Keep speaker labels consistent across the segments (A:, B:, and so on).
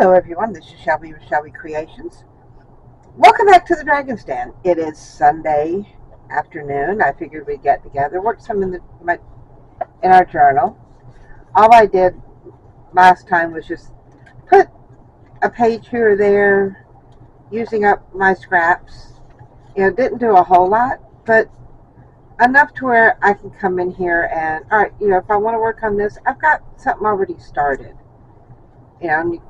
A: Hello everyone, this is Shelby with Shelby Creations. Welcome back to the Dragon's Den. It is Sunday afternoon. I figured we'd get together, work some in our journal. All I did last time was just put a page here or there, using up my scraps. Didn't do a whole lot, but enough to where I can come in here and, all right, if I want to work on this, I've got something already started. And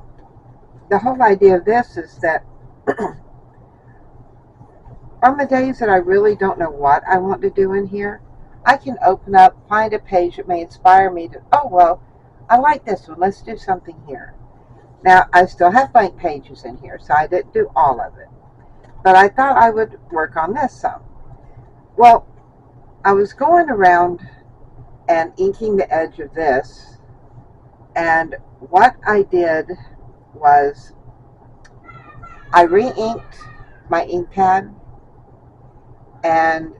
A: the whole idea of this is that on the days that I really don't know what I want to do in here, I can open up, find a page that may inspire me to, oh, well, I like this one. Let's do something here. Now, I still have blank pages in here, so I didn't do all of it. But I thought I would work on this some. Well, I was going around and inking the edge of this, and what I did was I re-inked my ink pad, and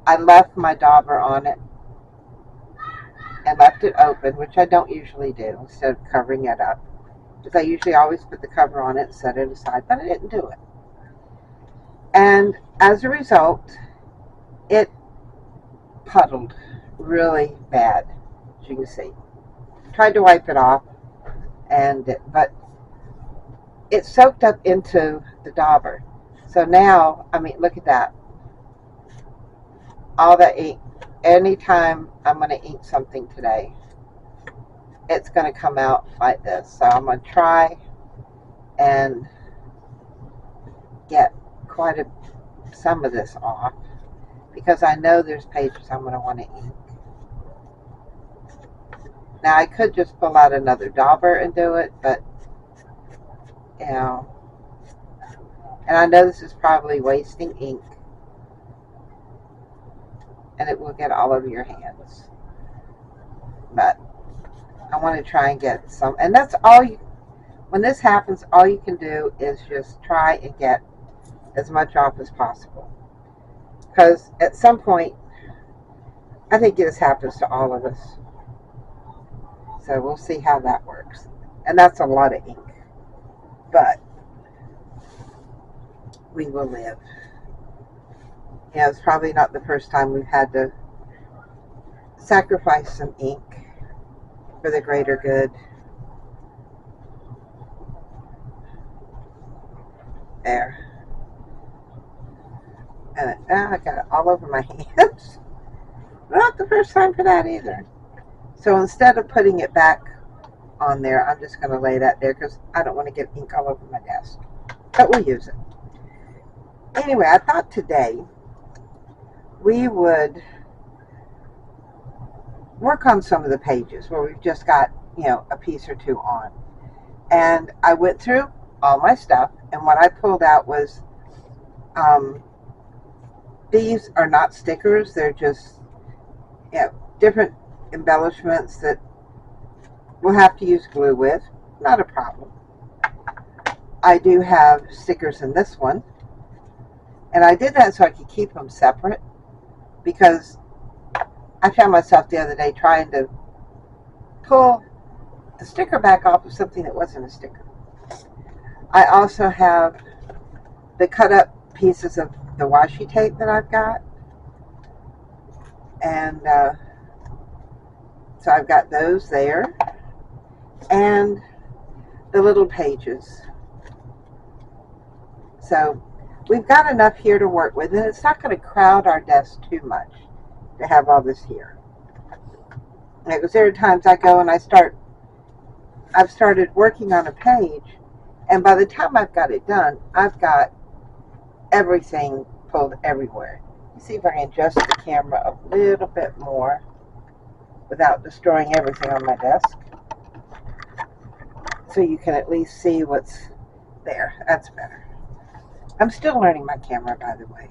A: I left my dauber on it and left it open, which I don't usually do, instead of covering it up, because I usually always put the cover on it and set it aside, but I didn't do it. And as a result, it puddled really bad, as you can see. Tried to wipe it off, but it soaked up into the dauber. So now, look at that. All that ink, anytime I'm going to ink something today, it's going to come out like this. So I'm going to try and get some of this off, because I know there's pages I'm going to want to ink. Now I could just pull out another dauber and do it, but and I know this is probably wasting ink, and it will get all over your hands. But I want to try and get some, and that's all when this happens, all you can do is just try and get as much off as possible. Because at some point, I think this happens to all of us. So we'll see how that works. And that's a lot of ink. But we will live. It's probably not the first time we've had to sacrifice some ink for the greater good. There. And I got it all over my hands. Not the first time for that either. So instead of putting it back on there, I'm just going to lay that there, because I don't want to get ink all over my desk. But we'll use it. Anyway, I thought today we would work on some of the pages where we've just got, a piece or two on. And I went through all my stuff, and what I pulled out was, these are not stickers. They're just, different embellishments that we'll have to use glue with. Not a problem. I do have stickers in this one, and I did that so I could keep them separate, because I found myself the other day trying to pull the sticker back off of something that wasn't a sticker. I also have the cut up pieces of the washi tape that I've got, and so I've got those there, and the little pages. So we've got enough here to work with, and it's not going to crowd our desk too much to have all this here. Because there are times I go and I've started working on a page, and by the time I've got it done, I've got everything pulled everywhere. See if I can adjust the camera a little bit more without destroying everything on my desk, so you can at least see what's there. That's better. I'm still learning my camera, by the way.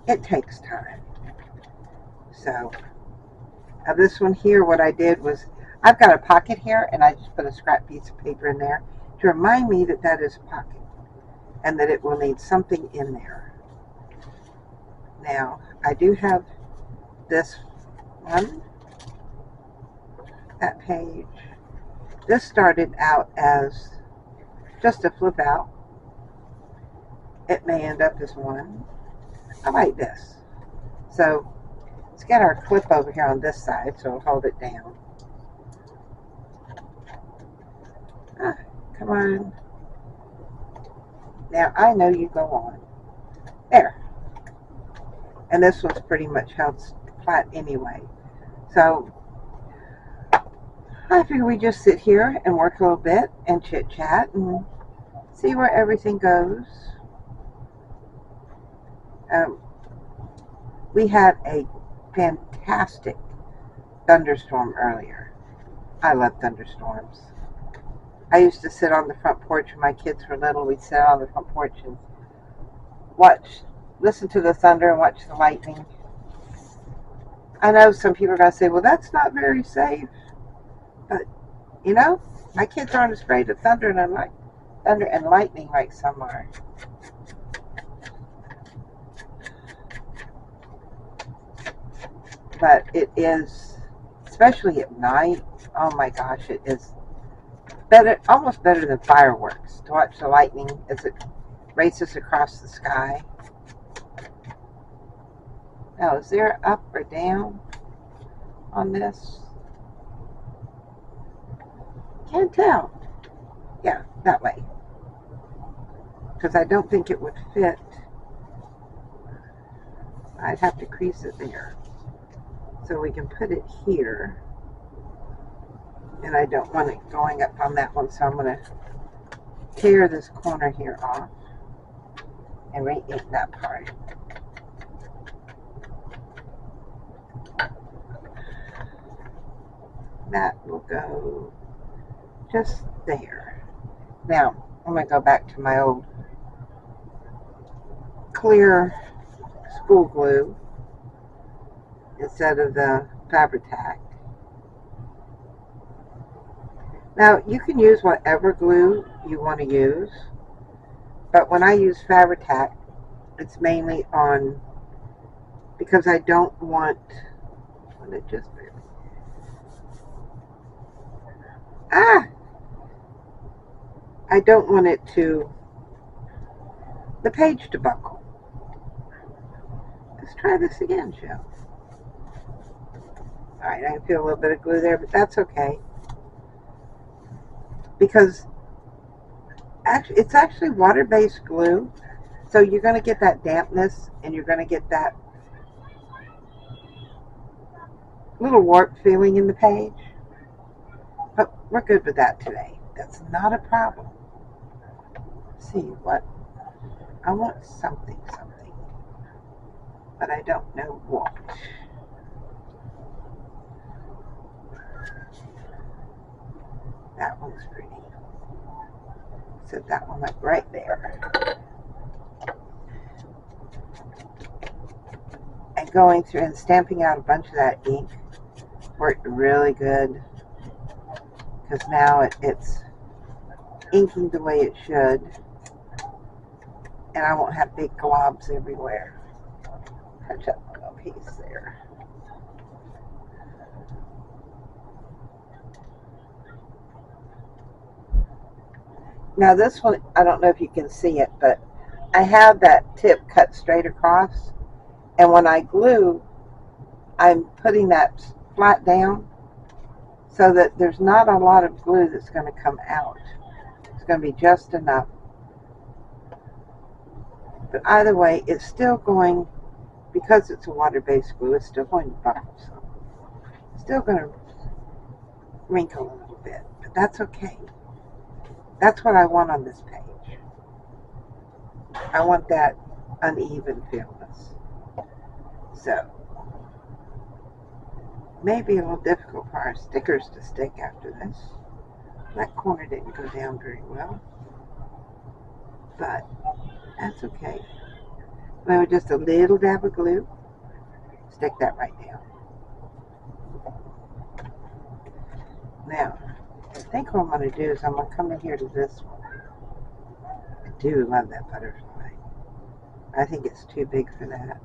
A: It takes time. So this one here, what I did was, I've got a pocket here, and I just put a scrap piece of paper in there to remind me that that is a pocket, and that it will need something in there. Now, I do have this one, that page, This started out as just a flip out. It may end up as one. I like this. So let's get our clip over here on this side so it'll hold it down. Ah, come on. Now I know you go on. There. And this one's pretty much held flat anyway. So I figure we just sit here and work a little bit and chit chat and see where everything goes. We had a fantastic thunderstorm earlier. I love thunderstorms. I used to sit on the front porch when my kids were little. We'd sit on the front porch and listen to the thunder and watch the lightning. I know some people are going to say, well, that's not very safe. But, you know, my kids aren't afraid of thunder and lightning like some are. But it is, especially at night, oh my gosh, it is better, almost better than fireworks to watch the lightning as it races across the sky. Now, is there up or down on this? Can't tell. Yeah, that way. Because I don't think it would fit. I'd have to crease it there. So we can put it here. And I don't want it going up on that one, so I'm going to tear this corner here off and re-ink that part. That will go just there. Now, I'm going to go back to my old clear school glue instead of the Fabri-Tac. Now, you can use whatever glue you want to use, but when I use Fabri-Tac, it's mainly on, because I don't want, it just barely, I don't want it to, the page to buckle. Let's try this again, Joe. Alright, I can feel a little bit of glue there, but that's okay. Because it's actually water-based glue, so you're going to get that dampness and you're going to get that little warp feeling in the page. But we're good with that today. That's not a problem. Let's see what I want, something, but I don't know what. That one's pretty. Set that one up right there. And going through and stamping out a bunch of that ink worked really good, because now it's inking the way it should, and I won't have big globs everywhere. Touch up a piece there. Now this one, I don't know if you can see it, but I have that tip cut straight across, and when I glue, I'm putting that flat down so that there's not a lot of glue that's going to come out. It's going to be just enough. But either way, it's still going, because it's a water-based glue, it's still going to buckle. So it's still going to wrinkle a little bit, but that's okay. That's what I want on this page. I want that uneven feelness. So, maybe a little difficult for our stickers to stick after this. That corner didn't go down very well, but that's okay. Well, just a little dab of glue, stick that right down. Now, I think what I'm going to do is I'm going to come in here to this one. I do love that butterfly. I think it's too big for that.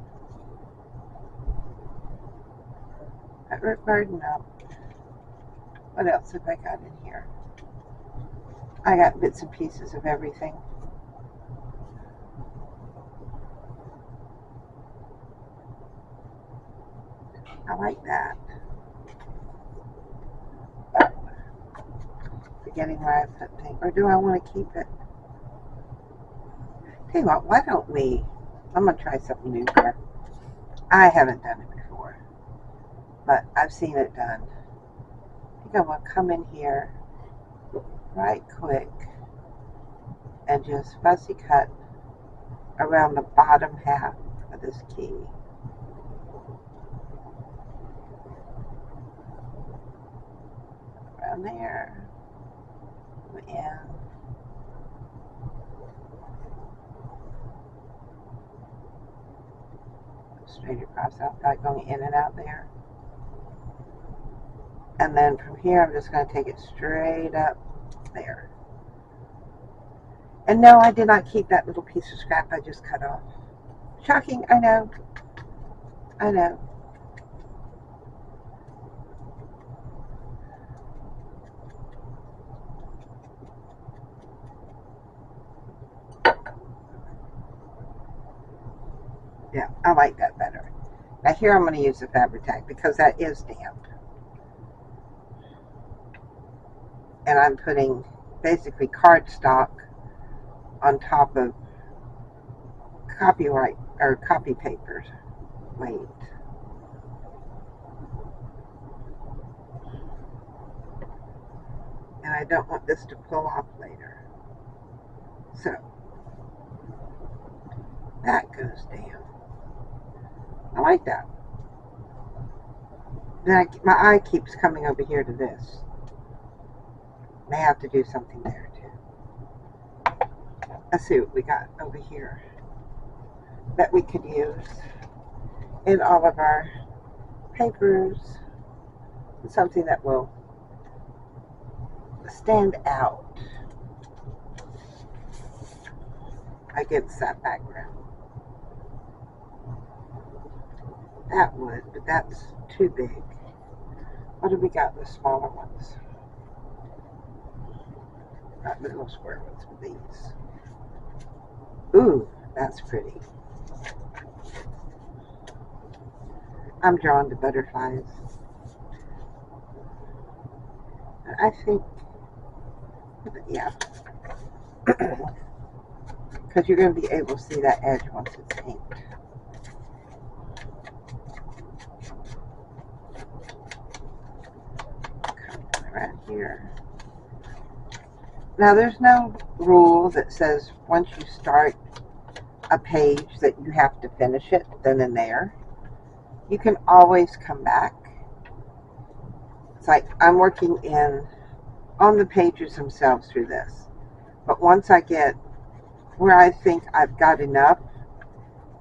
A: That worked hard enough. What else have I got in here? I got bits and pieces of everything. I like that. Forgetting where I put things. Or do I want to keep it? Tell you what, why don't we? I'm going to try something new here. I haven't done it before, but I've seen it done. I think I'm going to come in here right quick and just fussy cut around the bottom half of this key. Around there. And straight across outside, going in and out there. And then from here, I'm just going to take it straight up there. And no, I did not keep that little piece of scrap I just cut off. Shocking, I know. I know. Yeah, I like that better. Now here I'm going to use the Fabri-Tac because that is damp. And I'm putting basically cardstock on top of copyright or copy papers. Wait. And I don't want this to pull off later. So that goes down. I like that. Then my eye keeps coming over here to this. May have to do something there too. Let's see what we got over here that we could use in all of our papers. Something that will stand out against that background. That would, but that's too big. What do we got? The smaller ones. Not the little square ones, but these. Ooh, that's pretty. I'm drawn to butterflies. I think, yeah. Because you're going to be able to see that edge once it's inked. Come around here. Now, there's no rule that says once you start a page that you have to finish it then and there. You can always come back. It's like I'm working on the pages themselves through this. But once I get where I think I've got enough,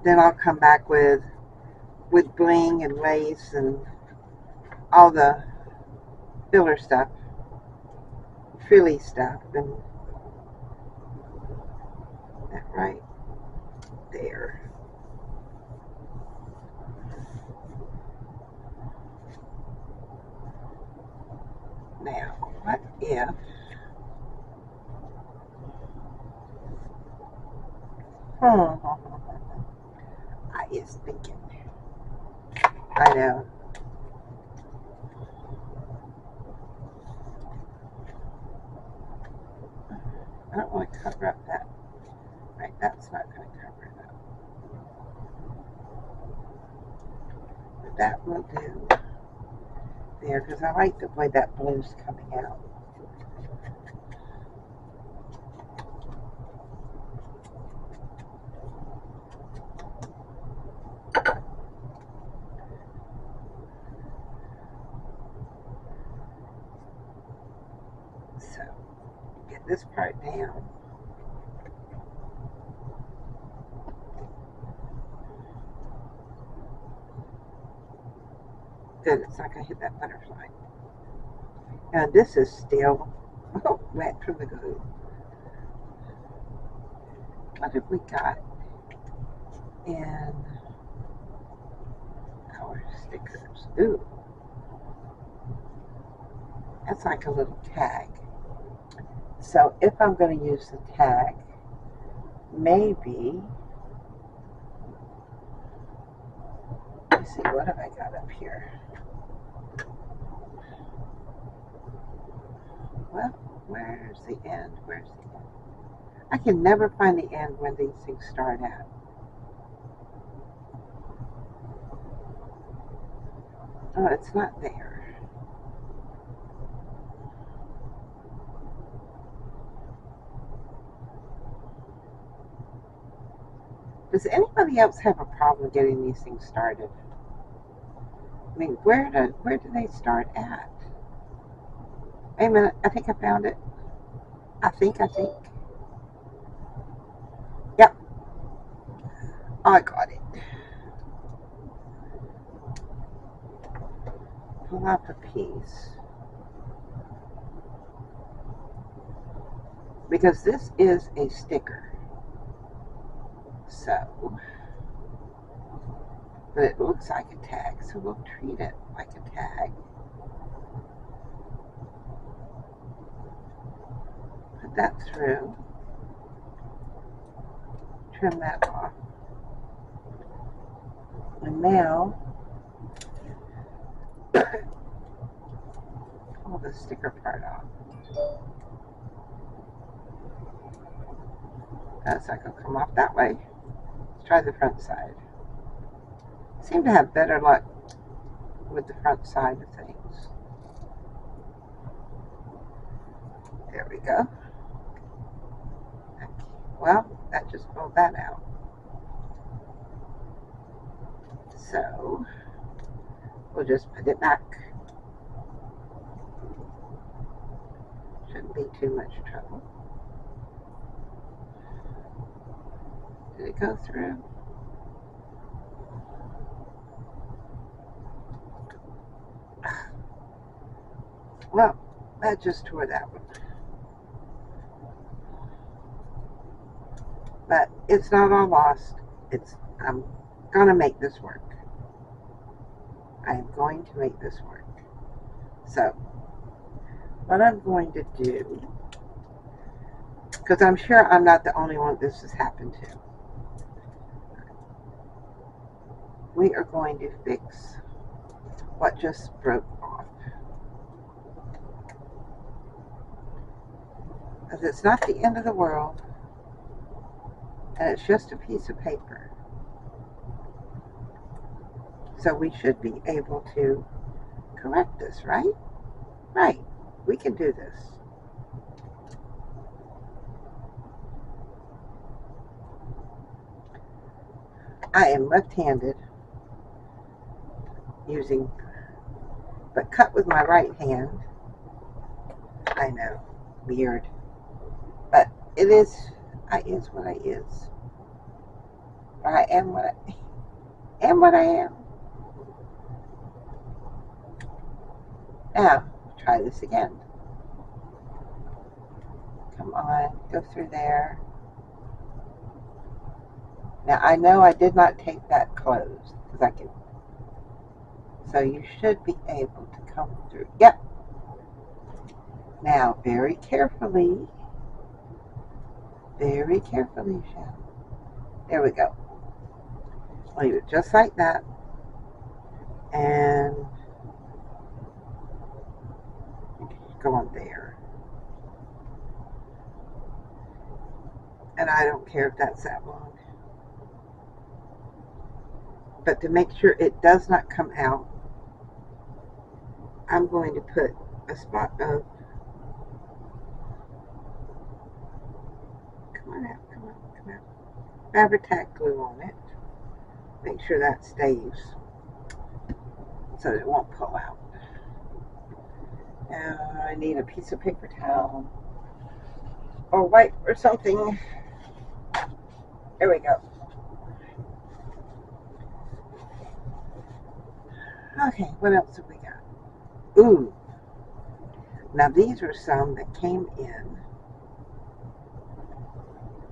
A: then I'll come back with bling and lace and all the filler stuff, frilly stuff, and that right there. Now, what if I is thinking. I know. I don't want to cover up that. Right, that's not going to cover it up. But that will do there, because I like the way that blue's coming out. So, get this part down. Good, it's not going to hit that butterfly. And this is still wet from the glue. What have we got in our stickers? Ooh, that's like a little tag. So if I'm going to use the tag, maybe, let's see, what have I got up here? Well, where's the end? Where's the end? I can never find the end when these things start at. Oh, it's not there. Does anybody else have a problem getting these things started? I mean, where do they start at? Wait a minute, I think I found it. I think. Yep, I got it. Pull out the piece. Because this is a sticker. So, but it looks like a tag, so we'll treat it like a tag. Put that through. Trim that off. And now, pull the sticker part off. That's not going to come off that way. Let's try the front side. I seem to have better luck with the front side of things. There we go. Okay. Well, that just pulled that out. So, we'll just put it back. Shouldn't be too much trouble. Did it go through? Well, that just tore that one. But it's not all lost. I'm gonna make this work. I am going to make this work. So, what I'm going to do, because I'm sure I'm not the only one this has happened to, we are going to fix what just broke off. Because it's not the end of the world, and it's just a piece of paper. So we should be able to correct this, right? Right, we can do this. I am left-handed, but cut with my right hand. I know, weird, but it is. I is what I is. Or I am what I am. What I am. Now, try this again. Come on, go through there. Now I know I did not take that closed because I can. So you should be able to come through. Yep. Now, very carefully, Shannon. There we go. Leave it just like that. And go on there. And I don't care if that's that long. But to make sure it does not come out, I'm going to put a spot of, come on out, fabric tack glue on it. Make sure that stays so that it won't pull out. Now I need a piece of paper towel or wipe or something. There we go. Okay, what else have we got? Ooh. Now these are some that came in.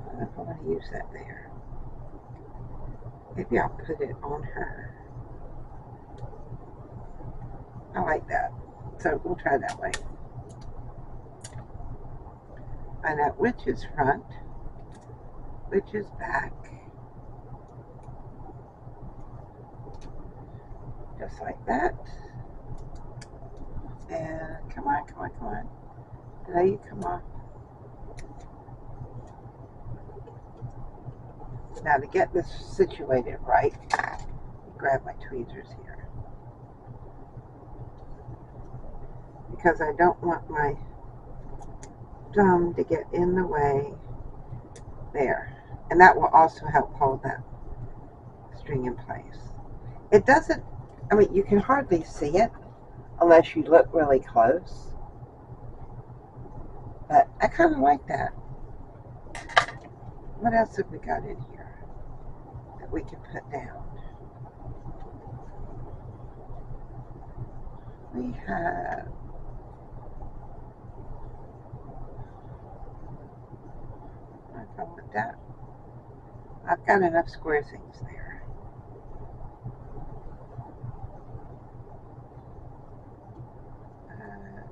A: I don't know if I want to use that there. Maybe I'll put it on her. I like that. So we'll try that way. Find out which is front, which is back. Just like that. And come on, come on, come on. Now you come off. Now to get this situated right, grab my tweezers here. Because I don't want my thumb to get in the way. There. And that will also help hold that string in place. It doesn't, I mean, you can hardly see it unless you look really close. But I kind of like that. What else have we got in here that we can put down? We have I'm done with that. I've got enough square things there.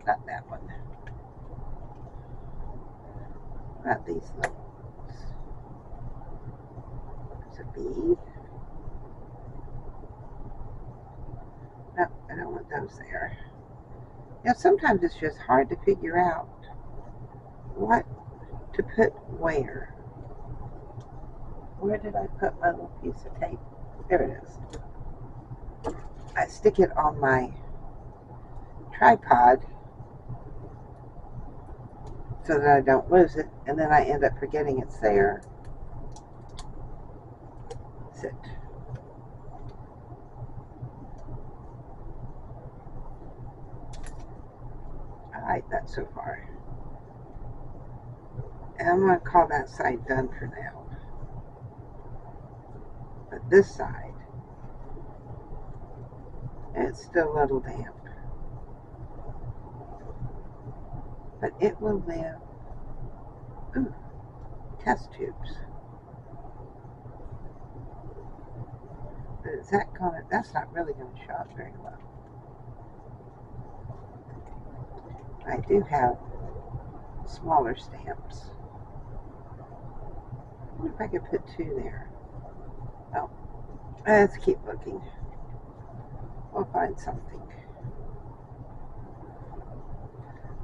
A: Not that one. Not these little ones. There's a bead. No, I don't want those there. You know, sometimes it's just hard to figure out what to put where. Where did I put my little piece of tape? There it is. I stick it on my tripod so that I don't lose it, and then I end up forgetting it's there. Sit. I like that so far. And I'm going to call that side done for now. But this side, it's still a little damp. But it will live. Ooh, test tubes. But is that gonna, that's not really going to show up very well. I do have smaller stamps. I wonder if I could put two there. Oh, let's keep looking. We'll find something.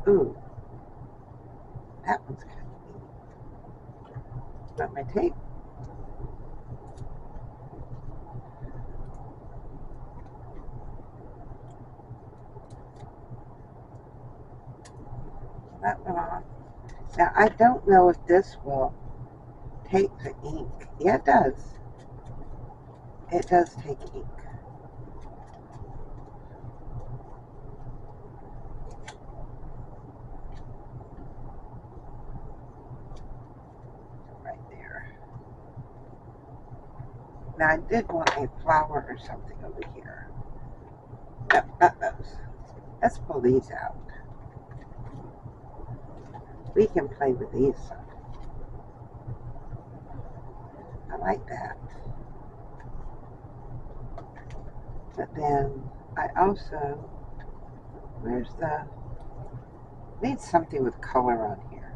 A: Ooh, that one's kind of neat. Got my tape. That one off. Now, I don't know if this will take the ink. Yeah, it does. It does take ink. Right there. Now, I did want a flower or something over here. No, not those. Let's pull these out. We can play with these some. I like that. But then I also, where's the, need something with color on here.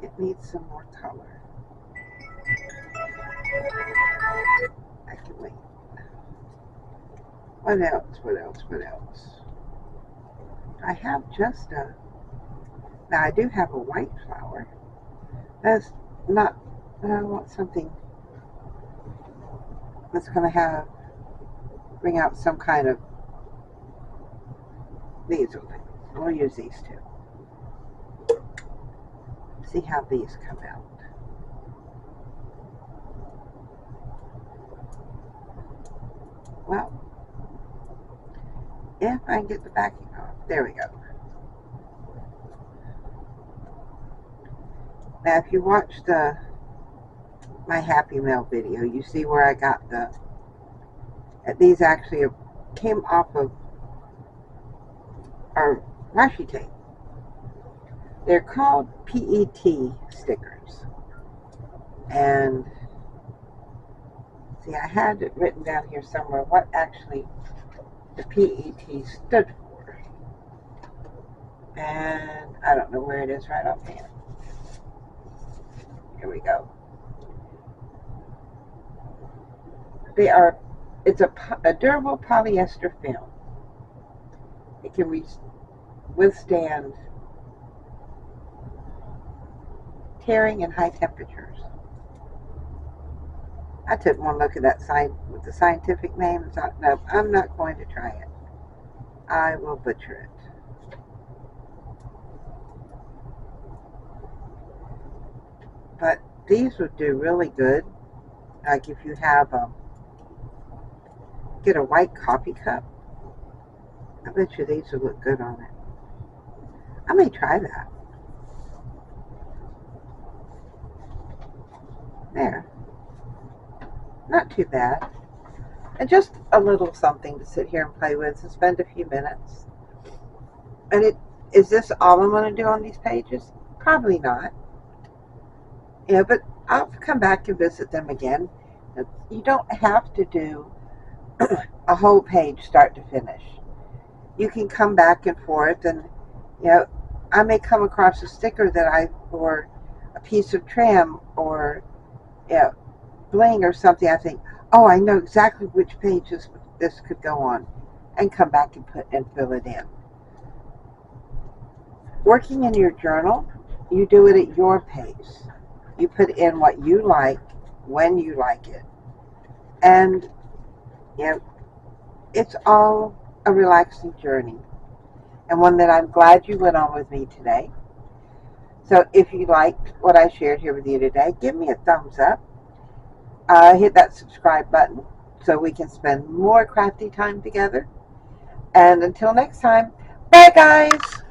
A: It needs some more color. I can wait. What else? What else? What else? I have just a, now I do have a white flower. That's not, I want something that's going to bring out some kind of, these will do. We'll use these two. See how these come out. Well, if I can get the backing off, there we go. Now, if you watch my Happy Mail video, you see where I got these actually came off of our washi tape. They're called PET stickers. And see, I had it written down here somewhere what actually the PET stood for. And I don't know where it is right offhand. Here we go. It's a durable polyester film. It can withstand tearing in high temperatures. I took one look at that site with the scientific name and thought, no, I'm not going to try it. I will butcher it. But these would do really good. Like if you have get a white coffee cup, I bet you these would look good on it. I may try that. There. Not too bad. And just a little something to sit here and play with and spend a few minutes. And is this all I'm going to do on these pages? Probably not. Yeah, but I'll come back and visit them again. You don't have to do a whole page start to finish. You can come back and forth, and I may come across a sticker or a piece of trim or bling or something. I think, oh, I know exactly which page this could go on, and come back and fill it in. Working in your journal, you do it at your pace. You put in what you like when you like it, and it's all a relaxing journey, and one that I'm glad you went on with me today. So if you liked what I shared here with you today, give me a thumbs up. Hit that subscribe button so we can spend more crafty time together. And until next time, bye guys!